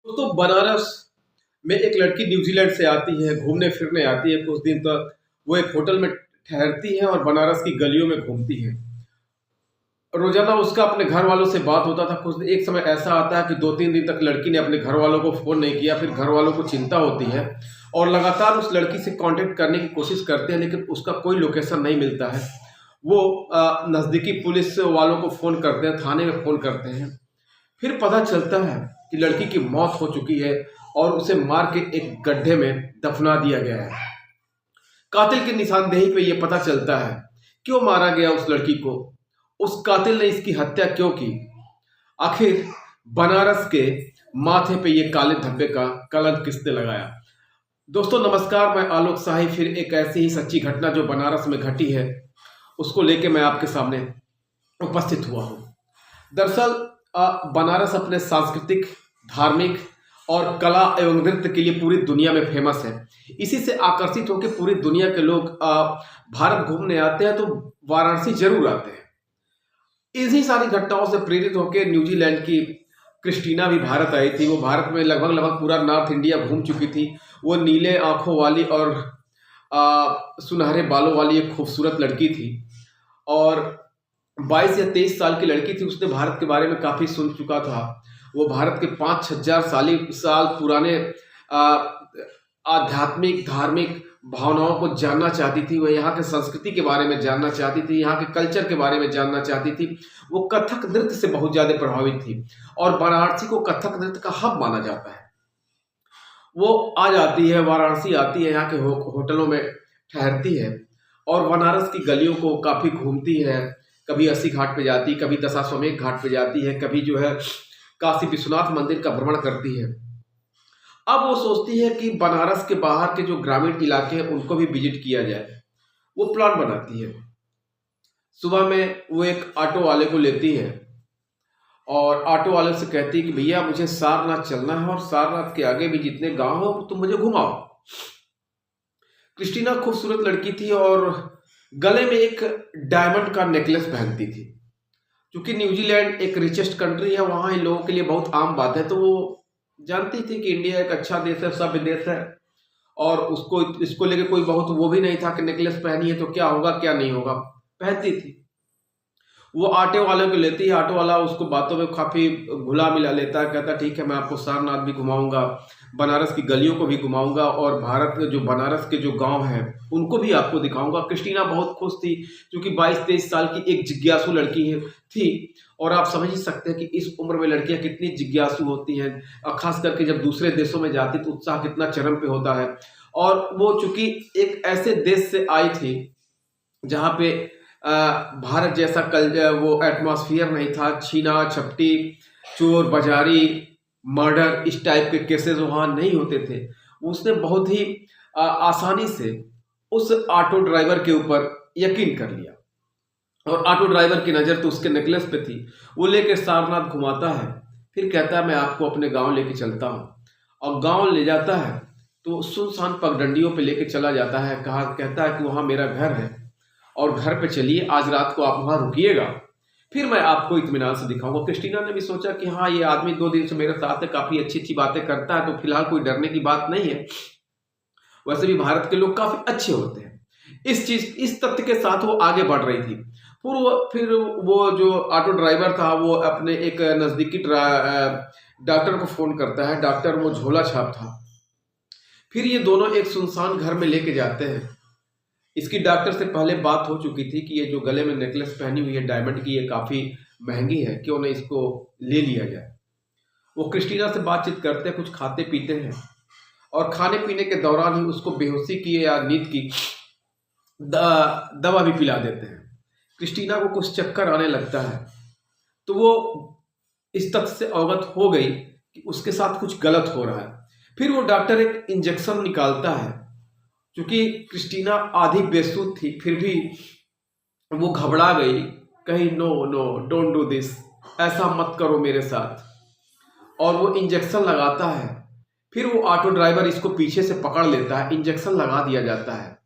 तो बनारस में एक लड़की न्यूजीलैंड से आती है, घूमने फिरने आती है कुछ दिन तक। वो एक होटल में ठहरती है और बनारस की गलियों में घूमती है। रोजाना उसका अपने घर वालों से बात होता था। कुछ एक समय ऐसा आता है कि 2-3 दिन तक लड़की ने अपने घर वालों को फोन नहीं किया। फिर घर वालों को चिंता होती है और लगातार उस लड़की से कांटेक्ट करने की कोशिश करते हैं, लेकिन उसका कोई लोकेशन नहीं मिलता है। वो नज़दीकी पुलिस वालों को फ़ोन करते हैं, थाने में फ़ोन करते हैं। फिर पता चलता है कि लड़की की मौत हो चुकी है और उसे मार के एक गड्ढे में दफना दिया गया है। कातिल की निशानदेही पे ये पता चलता है क्यों मारा गया उस लड़की को, उस कातिल ने इसकी हत्या क्यों की, आखिर बनारस के माथे पे ये काले धब्बे का कलंक किसने लगाया। दोस्तों नमस्कार, मैं आलोक शाही फिर एक ऐसी ही सच्ची घटना जो बनारस में घटी है उसको लेके मैं आपके सामने उपस्थित हुआ हूँ। दरअसल बनारस अपने सांस्कृतिक, धार्मिक और कला एवं नृत्य के लिए पूरी दुनिया में फेमस है। इसी से आकर्षित होकर पूरी दुनिया के लोग भारत घूमने आते हैं, तो वाराणसी जरूर आते हैं। इन्हीं सारी घटनाओं से प्रेरित होकर न्यूजीलैंड की क्रिस्टीना भी भारत आई थी। वो भारत में लगभग लगभग पूरा नॉर्थ इंडिया घूम चुकी थी। वो नीले आंखों वाली और सुनहरे बालों वाली एक खूबसूरत लड़की थी और 22 या 23 साल की लड़की थी। उसने भारत के बारे में काफ़ी सुन चुका था। वो भारत के 5,000 साल पुराने आध्यात्मिक, धार्मिक भावनाओं को जानना चाहती थी। वो यहाँ के संस्कृति के बारे में जानना चाहती थी, यहाँ के कल्चर के बारे में जानना चाहती थी। वो कथक नृत्य से बहुत ज़्यादा प्रभावित थी और वाराणसी को कथक नृत्य का हब माना जाता है। वो आ जाती है, वाराणसी आती है, यहाँ के होटलों में ठहरती है और बनारस की गलियों को काफ़ी घूमती है। कभी अस्सी घाट पे जाती, कभी दशाश्वमेध घाट पे जाती है, कभी जो है काशी विश्वनाथ मंदिर का भ्रमण करती है। अब वो सोचती है कि बनारस के बाहर के जो ग्रामीण इलाके हैं उनको भी विजिट किया जाए। वो प्लान बनाती है। सुबह में वो एक ऑटो वाले को लेती है और ऑटो वाले से कहती है कि भैया मुझे सारनाथ चलना है और सारनाथ के आगे भी जितने गांव हो तुम मुझे घुमाओ। क्रिस्टीना खूबसूरत लड़की थी और गले में एक डायमंड का नेकलेस पहनती थी। क्योंकि न्यूजीलैंड एक रिचेस्ट कंट्री है, वहाँ इन लोगों के लिए बहुत आम बात है। तो वो जानती थी कि इंडिया एक अच्छा देश है, सभ्य देश है और उसको इसको लेके कोई बहुत वो भी नहीं था कि नेकलेस पहनी है तो क्या होगा क्या नहीं होगा, पहनती थी। वो ऑटो वाले को लेती है। ऑटो वाला उसको बातों में काफ़ी घुला मिला लेता है, कहता ठीक है मैं आपको सारनाथ भी घुमाऊंगा, बनारस की गलियों को भी घुमाऊंगा और भारत के जो बनारस के जो गांव हैं उनको भी आपको दिखाऊंगा। क्रिस्टीना बहुत खुश थी क्योंकि 22-23 साल की एक जिज्ञासु लड़की थी और आप समझ ही सकते हैं कि इस उम्र में लड़कियां कितनी जिज्ञासु होती हैं और खास करके जब दूसरे देशों में जाती तो उत्साह कितना चरम पे होता है। और वो चूंकि एक ऐसे देश से आई थी जहाँ पे भारत जैसा कल वो एटमॉस्फेयर नहीं था। छीना झपटी, चोर बाजारी, मर्डर, इस टाइप के केसेस वहाँ नहीं होते थे। उसने बहुत ही आसानी से उस ऑटो ड्राइवर के ऊपर यकीन कर लिया और ऑटो ड्राइवर की नज़र तो उसके नेकलेस पे थी। वो लेके सारनाथ घुमाता है, फिर कहता है मैं आपको अपने गांव लेके चलता हूँ और गांव ले जाता है तो सुनसान पगडंडियों पे लेके चला जाता है। कहता है कि वहाँ मेरा घर है और घर पे चलिए, आज रात को आप वहाँ रुकिएगा, फिर मैं आपको इत्मीनान से दिखाऊंगा। क्रिस्टीना ने भी सोचा कि हाँ ये आदमी 2 दिन से मेरे साथ है, काफ़ी अच्छी अच्छी बातें करता है, तो फिलहाल कोई डरने की बात नहीं है। वैसे भी भारत के लोग काफ़ी अच्छे होते हैं। इस तथ्य के साथ वो आगे बढ़ रही थी। फिर वो जो ऑटो ड्राइवर था वो अपने एक नज़दीकी डॉक्टर को फ़ोन करता है। डॉक्टर वो झोला छाप था। फिर ये दोनों एक सुनसान घर में लेके जाते हैं। इसकी डॉक्टर से पहले बात हो चुकी थी कि ये जो गले में नेकलेस पहनी हुई है डायमंड की, ये काफ़ी महंगी है, क्यों नहीं इसको ले लिया जाए। वो क्रिस्टीना से बातचीत करते हैं, कुछ खाते पीते हैं और खाने पीने के दौरान ही उसको बेहोशी की या नींद की दवा भी पिला देते हैं। क्रिस्टीना को कुछ चक्कर आने लगता है तो वो इस तथ्य से अवगत हो गई कि उसके साथ कुछ गलत हो रहा है। फिर वो डॉक्टर एक इंजेक्शन निकालता है। क्योंकि क्रिस्टीना आधी बेसुध थी फिर भी वो घबरा गई, कहीं no no don't do this, ऐसा मत करो मेरे साथ, और वो इंजेक्शन लगाता है। फिर वो ऑटो ड्राइवर इसको पीछे से पकड़ लेता है, इंजेक्शन लगा दिया जाता है।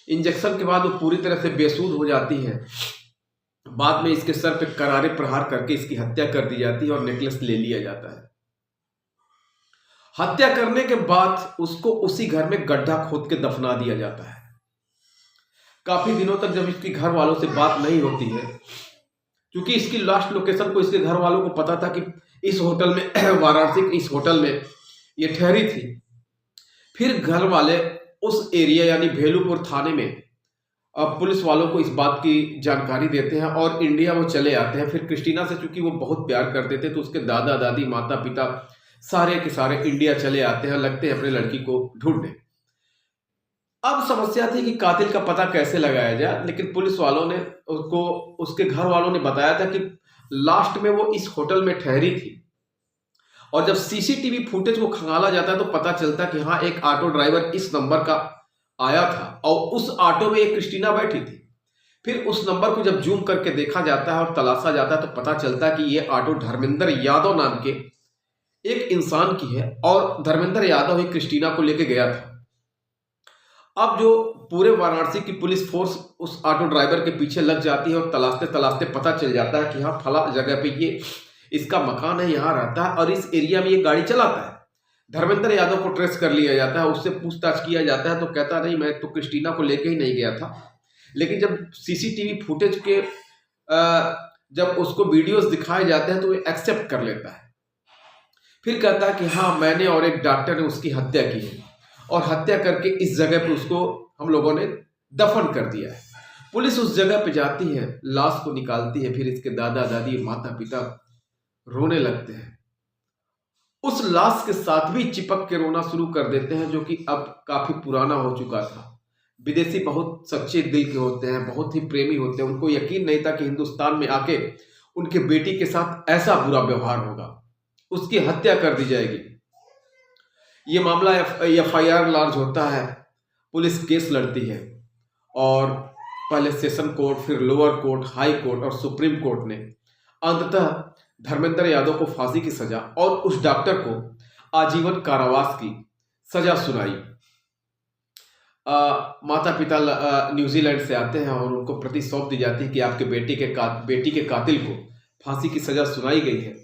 इंजेक्शन के बाद वो पूरी तरह से बेसुध हो जाती है। बाद में इसके सर पे करारे प्रहार करके इसकी हत्या कर दी जाती है और नेकलेस ले लिया जाता है। हत्या करने के बाद उसको उसी घर में गड्ढा खोद के दफना दिया जाता है। काफी दिनों तक जब इसकी घर वालों से बात नहीं होती है, क्योंकि इसकी लास्ट लोकेशन को इसके घर वालों को पता था कि इस होटल में वाराणसी के इस होटल में ये ठहरी थी। फिर घर वाले उस एरिया यानी भेलूपुर थाने में अब पुलिस वालों को इस बात की जानकारी देते हैं और इंडिया वो चले आते हैं। फिर क्रिस्टीना से चूंकि वो बहुत प्यार करते थे तो उसके दादा दादी माता पिता सारे के सारे इंडिया चले आते हैं, लगते हैं अपने लड़की को ढूंढने। अब समस्या थी कि कातिल का पता कैसे लगाया जाए, लेकिन पुलिस वालों ने उसको उसके घर वालों ने बताया था कि लास्ट में वो इस होटल में ठहरी थी। और जब सीसीटीवी फुटेज को खंगाला जाता है तो पता चलता कि हाँ, एक ऑटो ड्राइवर इस नंबर का आया था और उस ऑटो में एक क्रिस्टीना बैठी थी। फिर उस नंबर को जब जूम करके देखा जाता है और तलाशा जाता है तो पता चलता है कि ये ऑटो धर्मेंद्र यादव नाम के एक इंसान की है और धर्मेंद्र यादव ही क्रिस्टीना को लेके गया था। अब जो पूरे वाराणसी की पुलिस फोर्स उस ऑटो ड्राइवर के पीछे लग जाती है और तलाशते तलाशते पता चल जाता है कि हाँ, फला जगह पे ये इसका मकान है, यहाँ रहता है और इस एरिया में ये गाड़ी चलाता है। धर्मेंद्र यादव को ट्रेस कर लिया जाता है, उससे पूछताछ किया जाता है तो कहता नहीं, मैं तो क्रिस्टीना को लेके ही नहीं गया था। लेकिन जब सीसीटीवी फुटेज के जब उसको वीडियोस दिखाए जाते हैं तो वो एक्सेप्ट कर लेता है। फिर कहता है कि हाँ, मैंने और एक डॉक्टर ने उसकी हत्या की है और हत्या करके इस जगह पे उसको हम लोगों ने दफन कर दिया है। पुलिस उस जगह पे जाती है, लाश को निकालती है। फिर इसके दादा दादी माता पिता रोने लगते हैं, उस लाश के साथ भी चिपक के रोना शुरू कर देते हैं, जो कि अब काफी पुराना हो चुका था। विदेशी बहुत सच्चे दिल के होते हैं, बहुत ही प्रेमी होते हैं। उनको यकीन नहीं था कि हिंदुस्तान में आके उनके बेटी के साथ ऐसा बुरा व्यवहार होगा, उसकी हत्या कर दी जाएगी। ये मामला FIR लॉन्च होता है, पुलिस केस लड़ती है और पहले सेशन कोर्ट, फिर लोअर कोर्ट, हाई कोर्ट और सुप्रीम कोर्ट ने अंततः धर्मेंद्र यादव को फांसी की सजा और उस डॉक्टर को आजीवन कारावास की सजा सुनाई। माता पिता न्यूजीलैंड से आते हैं और उनको प्रति सौंप दी जाती है कि आपके बेटी के कातिल को फांसी की सजा सुनाई गई है।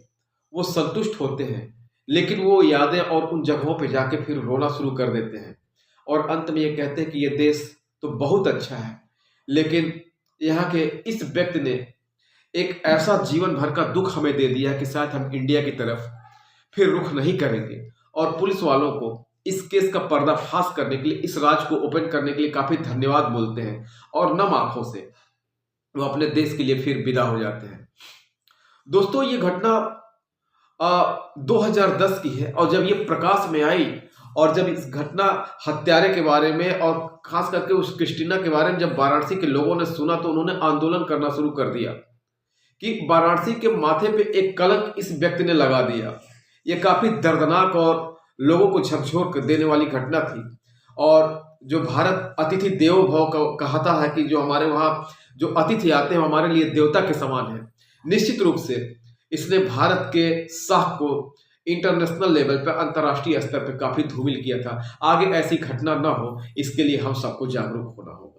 वो संतुष्ट होते हैं, लेकिन वो यादें और उन जगहों पे जाके फिर रोना शुरू कर देते हैं और अंत में ये कहते हैं कि ये देश तो बहुत अच्छा है, लेकिन यहाँ के इस व्यक्ति ने एक ऐसा जीवन भर का दुख हमें दे दिया कि शायद हम इंडिया की तरफ फिर रुख नहीं करेंगे। और पुलिस वालों को इस केस का पर्दाफाश करने के लिए, इस राज को ओपन करने के लिए काफी धन्यवाद बोलते हैं और नम आंखों से वो अपने देश के लिए फिर विदा हो जाते हैं। दोस्तों, ये घटना 2010 की है और जब ये प्रकाश में आई और जब इस घटना हत्यारे के बारे में और खास करके उस क्रिस्टीना के बारे में जब वाराणसी के लोगों ने सुना तो उन्होंने आंदोलन करना शुरू कर दिया कि वाराणसी के माथे पे एक कलंक इस व्यक्ति ने लगा दिया। ये काफी दर्दनाक और लोगों को झकझोर कर देने वाली घटना थी। और जो भारत अतिथि देवो भव कहता है कि जो हमारे वहाँ जो अतिथि आते हैं हमारे लिए देवता के समान है, निश्चित रूप से इसने भारत के साख को इंटरनेशनल लेवल पर, अंतर्राष्ट्रीय स्तर पर काफी धूमिल किया था। आगे ऐसी घटना ना हो, इसके लिए हम सबको जागरूक होना होगा।